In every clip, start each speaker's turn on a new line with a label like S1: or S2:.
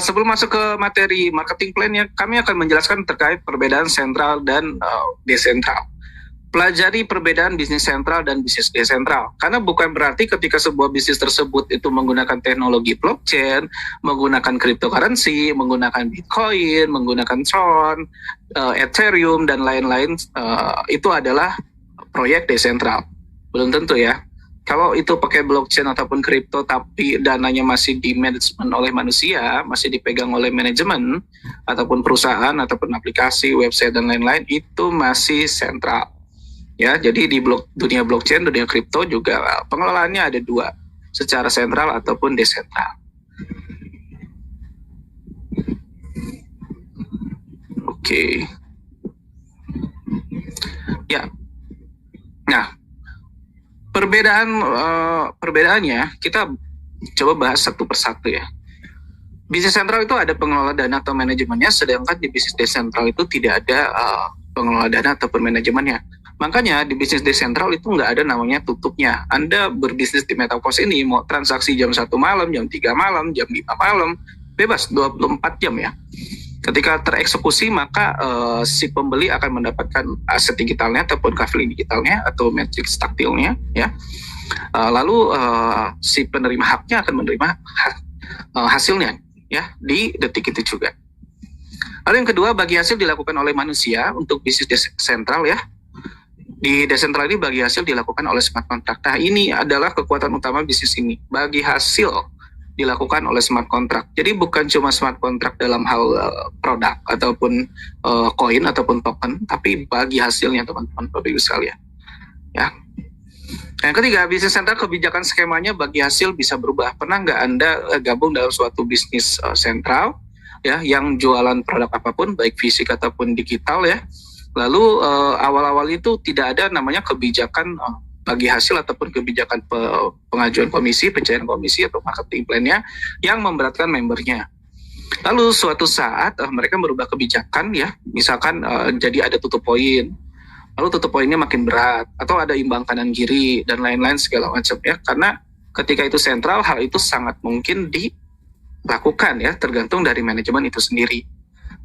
S1: Sebelum masuk ke materi marketing plan-nya, kami akan menjelaskan terkait perbedaan sentral dan desentral. Pelajari perbedaan bisnis sentral dan bisnis desentral. Karena bukan berarti ketika sebuah bisnis tersebut itu menggunakan teknologi blockchain, menggunakan cryptocurrency, menggunakan Bitcoin, menggunakan Tron, Ethereum, dan lain-lain, itu adalah proyek desentral. Belum tentu ya. Kalau itu pakai blockchain ataupun kripto tapi dananya masih di manajemen oleh manusia, masih dipegang oleh manajemen ataupun perusahaan ataupun aplikasi, website dan lain-lain, itu masih sentral. Ya, jadi di dunia blockchain, dunia kripto juga pengelolaannya ada dua, secara sentral ataupun desentral. Oke. Ya. Nah, perbedaannya kita coba bahas satu persatu ya. Bisnis sentral itu ada pengelola dana atau manajemennya, sedangkan di bisnis desentral itu tidak ada pengelola dana ataupun manajemennya. Makanya di bisnis desentral itu nggak ada namanya tutupnya. Anda berbisnis di Metaverse ini mau transaksi jam 1 malam, jam 3 malam, jam 5 malam, bebas 24 jam ya. Ketika tereksekusi maka si pembeli akan mendapatkan aset digitalnya ataupun kafling digitalnya atau matrix taktilnya ya. Lalu si penerima haknya akan menerima hasilnya ya di detik itu juga. Lalu yang kedua, bagi hasil dilakukan oleh manusia untuk bisnis desentral ya. Di desentral ini bagi hasil dilakukan oleh smart contract. Nah, ini adalah kekuatan utama bisnis ini. Bagi hasil dilakukan oleh smart contract. Jadi bukan cuma smart contract dalam hal produk ataupun koin ataupun token, tapi bagi hasilnya teman-teman Bapak Ibu sekalian. Ya. Yang ketiga, bisnis sentral kebijakan skemanya bagi hasil bisa berubah. Pernah nggak Anda gabung dalam suatu bisnis sentral ya yang jualan produk apapun baik fisik ataupun digital ya? Lalu awal-awal itu tidak ada namanya kebijakan bagi hasil ataupun kebijakan pengajuan komisi, pencairan komisi atau marketing plan-nya yang memberatkan membernya. Lalu suatu saat mereka merubah kebijakan ya, misalkan jadi ada tutup poin, lalu tutup poinnya makin berat atau ada imbang kanan kiri dan lain-lain segala macam ya. Karena ketika itu sentral, hal itu sangat mungkin dilakukan ya, tergantung dari manajemen itu sendiri.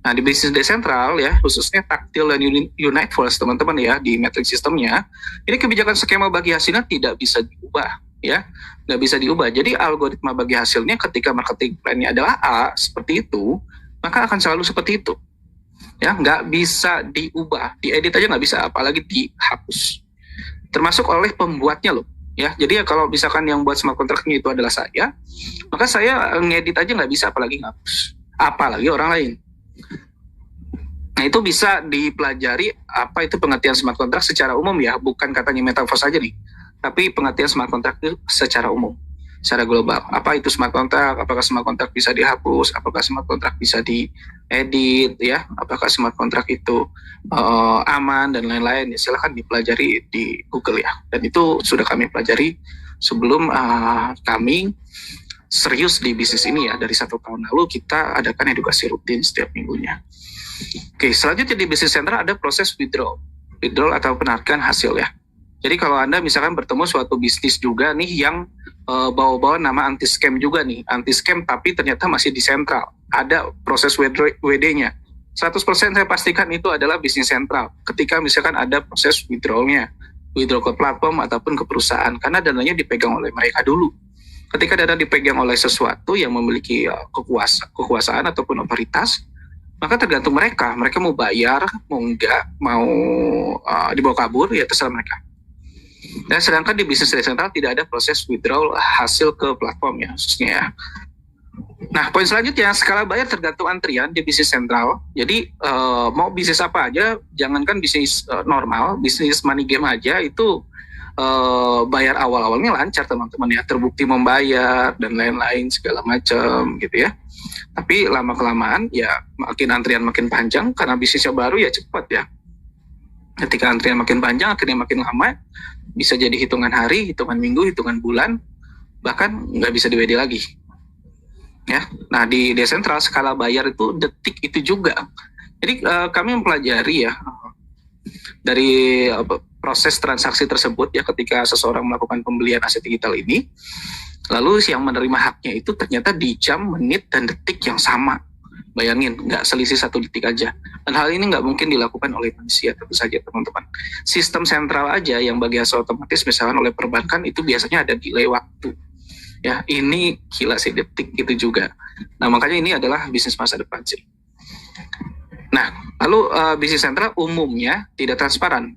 S1: Nah, di bisnis desentral ya, khususnya taktil dan unite force teman-teman ya, di matrix sistemnya, ini kebijakan skema bagi hasilnya tidak bisa diubah ya, nggak bisa diubah. Jadi algoritma bagi hasilnya ketika marketing plan-nya adalah A, seperti itu, maka akan selalu seperti itu. Ya, nggak bisa diubah, diedit aja nggak bisa, apalagi dihapus. Termasuk oleh pembuatnya loh. Ya, jadi ya kalau misalkan yang buat smart contract-nya itu adalah saya, maka saya ngedit aja nggak bisa, apalagi ngapus, apalagi orang lain. Nah, itu bisa dipelajari apa itu pengertian smart contract secara umum ya, bukan katanya metaverse saja nih, tapi pengertian smart contract itu secara umum, secara global. Apa itu smart contract? Apakah smart contract bisa dihapus? Apakah smart contract bisa diedit ya? Apakah smart contract itu aman dan lain-lain? Ya, silahkan dipelajari di Google ya. Dan itu sudah kami pelajari sebelum kami serius di bisnis ini ya. Dari 1 tahun lalu kita adakan edukasi rutin setiap minggunya. Oke, selanjutnya di bisnis sentral ada proses withdrawal atau penarikan hasil ya. Jadi kalau Anda misalkan bertemu suatu bisnis juga nih yang bawa-bawa nama anti scam juga nih, anti scam tapi ternyata masih di sentral, ada proses WD-nya. 100% saya pastikan itu adalah bisnis sentral. Ketika misalkan ada proses withdrawal-nya, withdraw ke platform ataupun ke perusahaan, karena dananya dipegang oleh mereka dulu. Ketika dana dipegang oleh sesuatu yang memiliki kekuasaan ataupun otoritas, maka tergantung mereka mau bayar, mau enggak, mau dibawa kabur, ya terserah mereka. Dan sedangkan di bisnis desentral tidak ada proses withdrawal hasil ke platform ya, khususnya ya. Nah, poin selanjutnya, skala bayar tergantung antrian di bisnis sentral. Jadi mau bisnis apa aja, jangankan bisnis normal, bisnis money game aja itu bayar awal-awalnya lancar teman-teman ya, terbukti membayar dan lain-lain segala macam gitu ya. Tapi lama-kelamaan ya makin antrian makin panjang, karena bisnisnya baru ya cepat ya. Ketika antrian makin panjang, akhirnya makin lama, bisa jadi hitungan hari, hitungan minggu, hitungan bulan, bahkan nggak bisa di-WD lagi. Ya, nah di desentral skala bayar itu detik itu juga. Jadi kami mempelajari ya dari proses transaksi tersebut ya, ketika seseorang melakukan pembelian aset digital ini, Lalu yang menerima haknya itu ternyata di jam, menit, dan detik yang sama. Bayangin, nggak selisih 1 detik aja. Dan hal ini nggak mungkin dilakukan oleh manusia, tentu saja teman-teman. Sistem sentral aja yang bagi hasil otomatis misalkan oleh perbankan itu biasanya ada delay waktu. Ya, ini gila sih, detik gitu juga. Nah, makanya ini adalah bisnis masa depan sih. Nah, lalu bisnis sentral umumnya tidak transparan.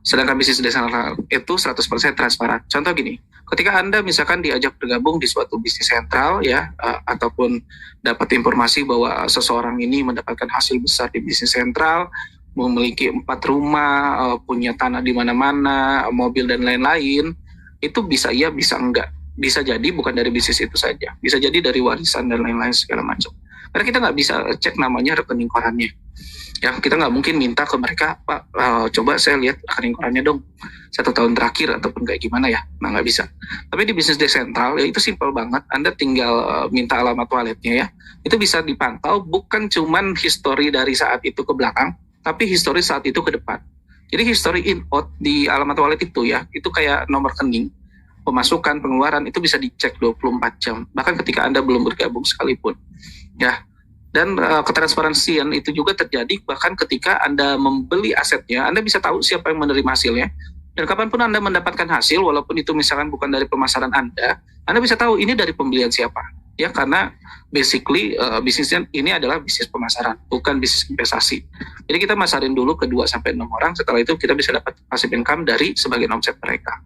S1: Sedangkan bisnis desentral itu 100% transparan. Contoh gini, ketika Anda misalkan diajak bergabung di suatu bisnis sentral ya, ataupun dapat informasi bahwa seseorang ini mendapatkan hasil besar di bisnis sentral, memiliki 4 rumah, punya tanah di mana-mana, mobil dan lain-lain, itu bisa iya, bisa enggak. Bisa jadi bukan dari bisnis itu saja, bisa jadi dari warisan dan lain-lain segala macam. Karena kita nggak bisa cek namanya rekening korannya. Ya, kita nggak mungkin minta ke mereka, Pak, coba saya lihat rekening korannya dong 1 tahun terakhir ataupun kayak gimana ya. Nah, nggak bisa. Tapi di bisnis desentral ya itu simpel banget. Anda tinggal minta alamat walletnya ya. Itu bisa dipantau bukan cuman history dari saat itu ke belakang, tapi history saat itu ke depan. Jadi history in out di alamat wallet itu ya, itu kayak nomor rekening, pemasukan, pengeluaran itu bisa dicek 24 jam. Bahkan ketika Anda belum bergabung sekalipun. Ya, dan ketransparansian itu juga terjadi bahkan ketika Anda membeli asetnya, Anda bisa tahu siapa yang menerima hasilnya. Dan kapanpun Anda mendapatkan hasil, walaupun itu misalkan bukan dari pemasaran Anda bisa tahu ini dari pembelian siapa. Ya, karena basically bisnisnya ini adalah bisnis pemasaran, bukan bisnis investasi. Jadi kita masarin dulu ke 2-6 orang, setelah itu kita bisa dapat passive income dari sebagian omset mereka.